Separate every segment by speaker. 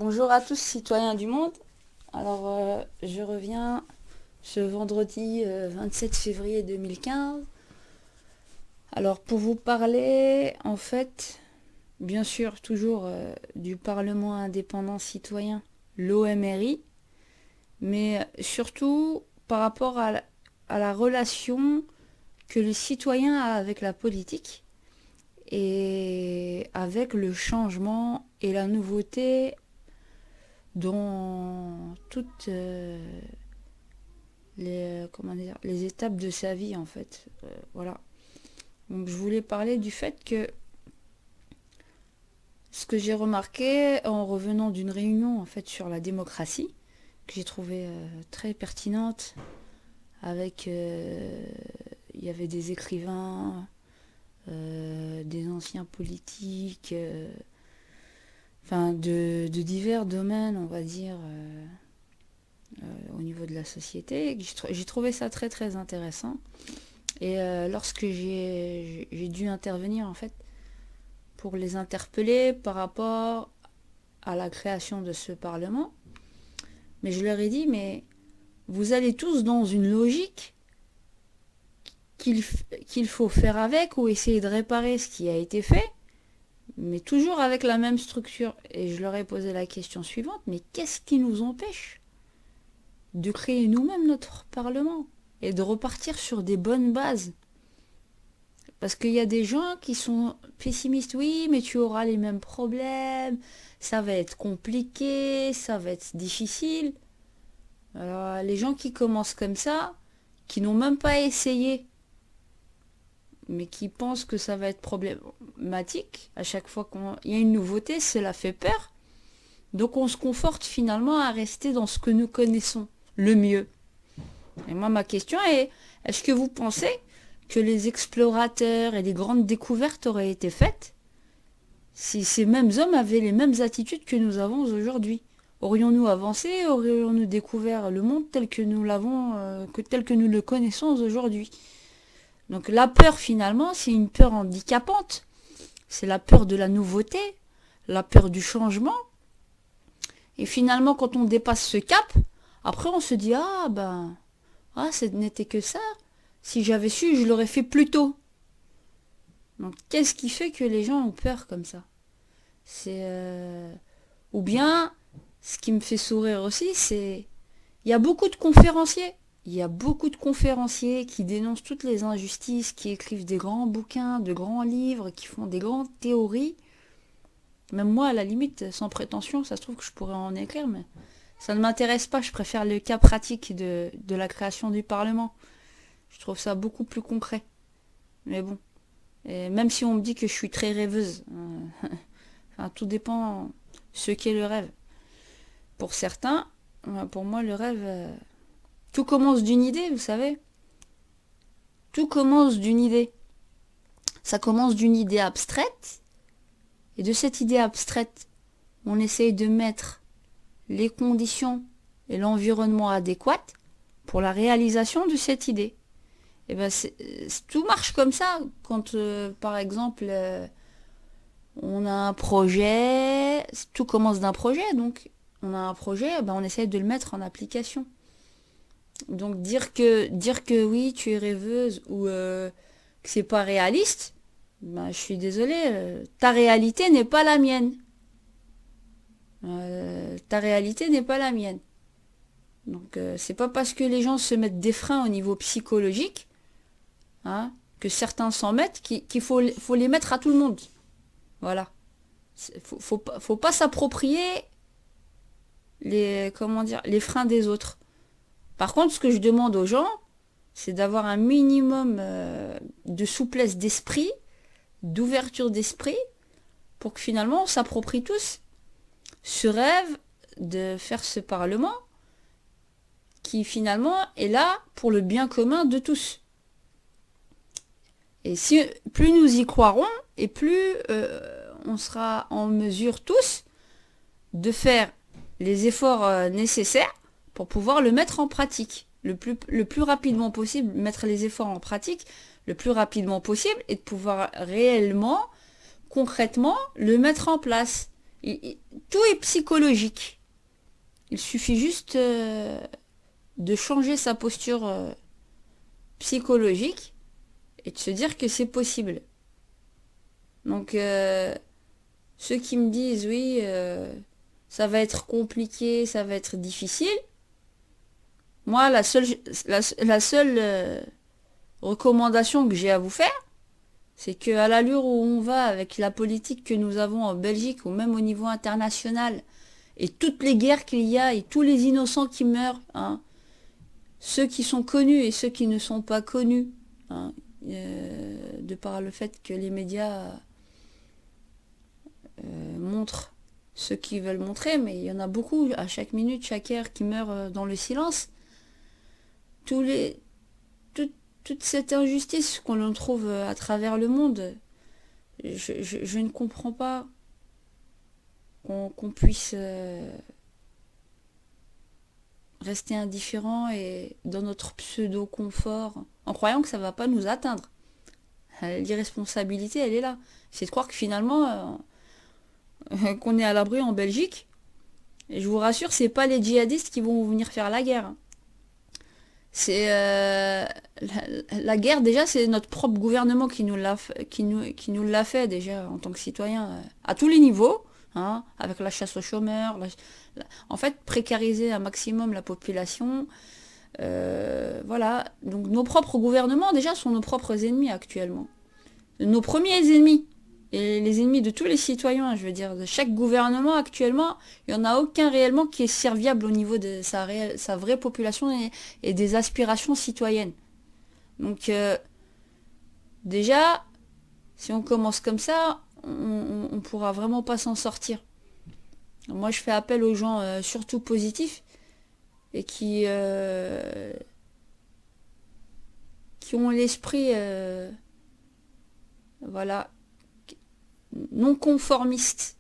Speaker 1: Bonjour à tous citoyens du monde. Alors je reviens ce vendredi 27 février 2015. Alors pour vous parler en fait, bien sûr toujours du Parlement indépendant citoyen, l'OMRI, mais surtout par rapport à la relation que le citoyen a avec la politique et avec le changement et la nouveauté dans toutes les étapes de sa vie en fait. Voilà. Donc je voulais parler du fait que ce que j'ai remarqué en revenant d'une réunion en fait sur la démocratie, que j'ai trouvé très pertinente, avec il y avait des écrivains, des anciens politiques, enfin de divers domaines, on va dire, au niveau de la société. J'ai trouvé ça très très intéressant. Et lorsque j'ai dû intervenir en fait pour les interpeller par rapport à la création de ce Parlement, mais je leur ai dit, mais vous allez tous dans une logique qu'il faut faire avec ou essayer de réparer ce qui a été fait, mais toujours avec la même structure. Et je leur ai posé la question suivante, mais qu'est-ce qui nous empêche de créer nous-mêmes notre Parlement et de repartir sur des bonnes bases? Parce qu'il y a des gens qui sont pessimistes, oui, mais tu auras les mêmes problèmes, ça va être compliqué, ça va être difficile. Alors, les gens qui commencent comme ça, qui n'ont même pas essayé, mais qui pensent que ça va être problématique, à chaque fois qu'il y a une nouveauté, cela fait peur. Donc on se conforte finalement à rester dans ce que nous connaissons le mieux. Et moi, ma question est, est-ce que vous pensez que les explorateurs et les grandes découvertes auraient été faites si ces mêmes hommes avaient les mêmes attitudes que nous avons aujourd'hui? Aurions-nous avancé? Aurions-nous découvert le monde tel que nous l'avons, tel que nous le connaissons aujourd'hui? Donc la peur finalement, c'est une peur handicapante. C'est la peur de la nouveauté, la peur du changement. Et finalement, quand on dépasse ce cap, après on se dit, ce n'était que ça. Si j'avais su, je l'aurais fait plus tôt. Donc qu'est-ce qui fait que les gens ont peur comme ça? Ou bien, ce qui me fait sourire aussi, c'est il y a beaucoup de conférenciers. Il y a beaucoup de conférenciers qui dénoncent toutes les injustices, qui écrivent des grands bouquins, de grands livres, qui font des grandes théories. Même moi, à la limite, sans prétention, ça se trouve que je pourrais en écrire, mais ça ne m'intéresse pas. Je préfère le cas pratique de la création du Parlement. Je trouve ça beaucoup plus concret. Mais bon, et même si on me dit que je suis très rêveuse, enfin, tout dépend ce qu'est le rêve. Pour certains, pour moi, le rêve... tout commence d'une idée, vous savez. Tout commence d'une idée. Ça commence d'une idée abstraite. Et de cette idée abstraite, on essaye de mettre les conditions et l'environnement adéquats pour la réalisation de cette idée. Et tout marche comme ça. Quand, par exemple, on a un projet, tout commence d'un projet. Donc, on a un projet, on essaye de le mettre en application. Donc dire que oui, tu es rêveuse ou que c'est pas réaliste, je suis désolée, ta réalité n'est pas la mienne. Ta réalité n'est pas la mienne. Donc c'est pas parce que les gens se mettent des freins au niveau psychologique, que certains s'en mettent, qu'il faut les mettre à tout le monde. Voilà. Faut pas s'approprier les freins des autres. Par contre, ce que je demande aux gens, c'est d'avoir un minimum de souplesse d'esprit, d'ouverture d'esprit, pour que finalement on s'approprie tous ce rêve de faire ce Parlement qui finalement est là pour le bien commun de tous. Et plus nous y croirons, et plus on sera en mesure tous de faire les efforts nécessaires pour pouvoir le mettre en pratique le plus rapidement possible, mettre les efforts en pratique le plus rapidement possible et de pouvoir réellement, concrètement, le mettre en place Tout est psychologique. Il suffit juste de changer sa posture psychologique et de se dire que c'est possible. Donc, ceux qui me disent, oui, ça va être compliqué, ça va être difficile, moi, la seule recommandation que j'ai à vous faire, c'est qu'à l'allure où on va avec la politique que nous avons en Belgique ou même au niveau international, et toutes les guerres qu'il y a et tous les innocents qui meurent, hein, ceux qui sont connus et ceux qui ne sont pas connus, hein, de par le fait que les médias montrent ce qu'ils veulent montrer, mais il y en a beaucoup à chaque minute, chaque heure qui meurent dans le silence. Toute cette injustice qu'on trouve à travers le monde, je ne comprends pas qu'on puisse rester indifférent et dans notre pseudo-confort, en croyant que ça ne va pas nous atteindre. L'irresponsabilité, elle est là. C'est de croire que finalement, qu'on est à l'abri en Belgique. Et je vous rassure, c'est pas les djihadistes qui vont venir faire la guerre. C'est la guerre, déjà, c'est notre propre gouvernement qui nous l'a fait déjà en tant que citoyen à tous les niveaux, hein, avec la chasse aux chômeurs, en fait précariser un maximum la population. Voilà, donc nos propres gouvernements déjà sont nos propres ennemis actuellement. Nos premiers ennemis. Et les ennemis de tous les citoyens, je veux dire, de chaque gouvernement actuellement, il n'y en a aucun réellement qui est serviable au niveau de sa vraie population et des aspirations citoyennes. Donc déjà, si on commence comme ça, on pourra vraiment pas s'en sortir. Moi, je fais appel aux gens surtout positifs et qui ont l'esprit, voilà, non conformiste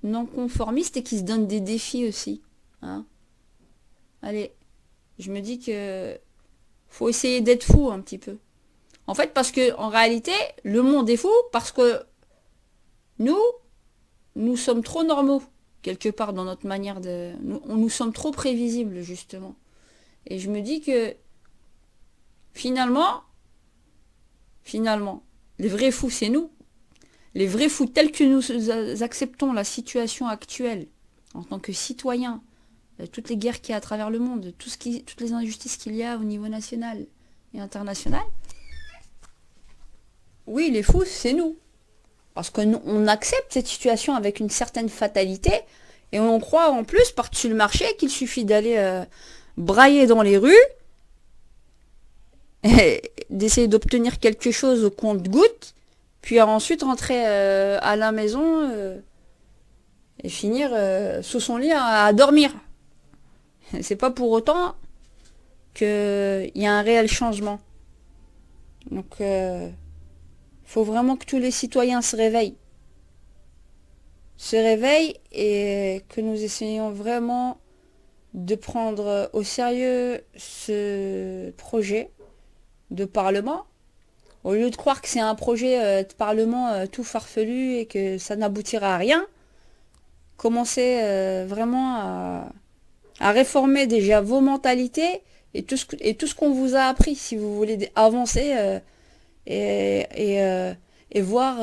Speaker 1: et qui se donnent des défis aussi, hein. Allez, je me dis que faut essayer d'être fou un petit peu. En fait, parce que en réalité, le monde est fou parce que nous sommes trop normaux quelque part dans notre manière de, nous sommes trop prévisibles justement. Et je me dis que finalement, les vrais fous, c'est nous. Les vrais fous tels que nous acceptons la situation actuelle en tant que citoyens, toutes les guerres qu'il y a à travers le monde, toutes les injustices qu'il y a au niveau national et international, oui, les fous, c'est nous. Parce qu'on accepte cette situation avec une certaine fatalité et on croit en plus par-dessus le marché qu'il suffit d'aller brailler dans les rues et d'essayer d'obtenir quelque chose au compte-gouttes, puis ensuite rentrer à la maison et finir sous son lit à dormir. C'est pas pour autant qu'il y a un réel changement. Donc, faut vraiment que tous les citoyens se réveillent. Et que nous essayons vraiment de prendre au sérieux ce projet de parlement. Au lieu de croire que c'est un projet de parlement tout farfelu et que ça n'aboutira à rien, commencez vraiment à réformer déjà vos mentalités et tout ce qu'on vous a appris si vous voulez avancer et voir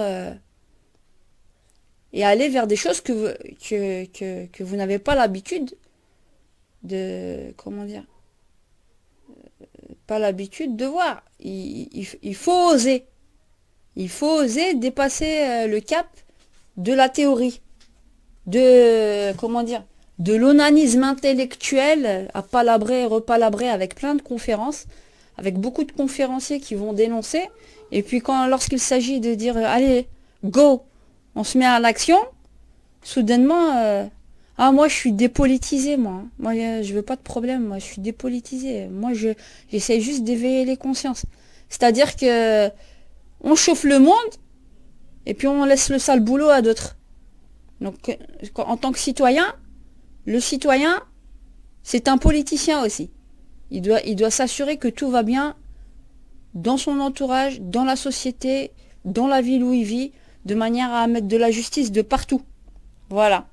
Speaker 1: et aller vers des choses que vous n'avez pas l'habitude de, comment dire, pas l'habitude de voir. Il faut oser. Il faut oser dépasser le cap de la théorie, de l'onanisme intellectuel à palabrer et repalabrer avec plein de conférences, avec beaucoup de conférenciers qui vont dénoncer. Et puis lorsqu'il s'agit de dire allez, go, on se met à l'action, soudainement, moi je suis dépolitisé, moi. Moi je veux pas de problème, moi je suis dépolitisé. Moi j'essaie juste d'éveiller les consciences. C'est-à-dire que on chauffe le monde et puis on laisse le sale boulot à d'autres. Donc en tant que citoyen, le citoyen, c'est un politicien aussi. Il doit s'assurer que tout va bien dans son entourage, dans la société, dans la ville où il vit, de manière à mettre de la justice de partout. Voilà.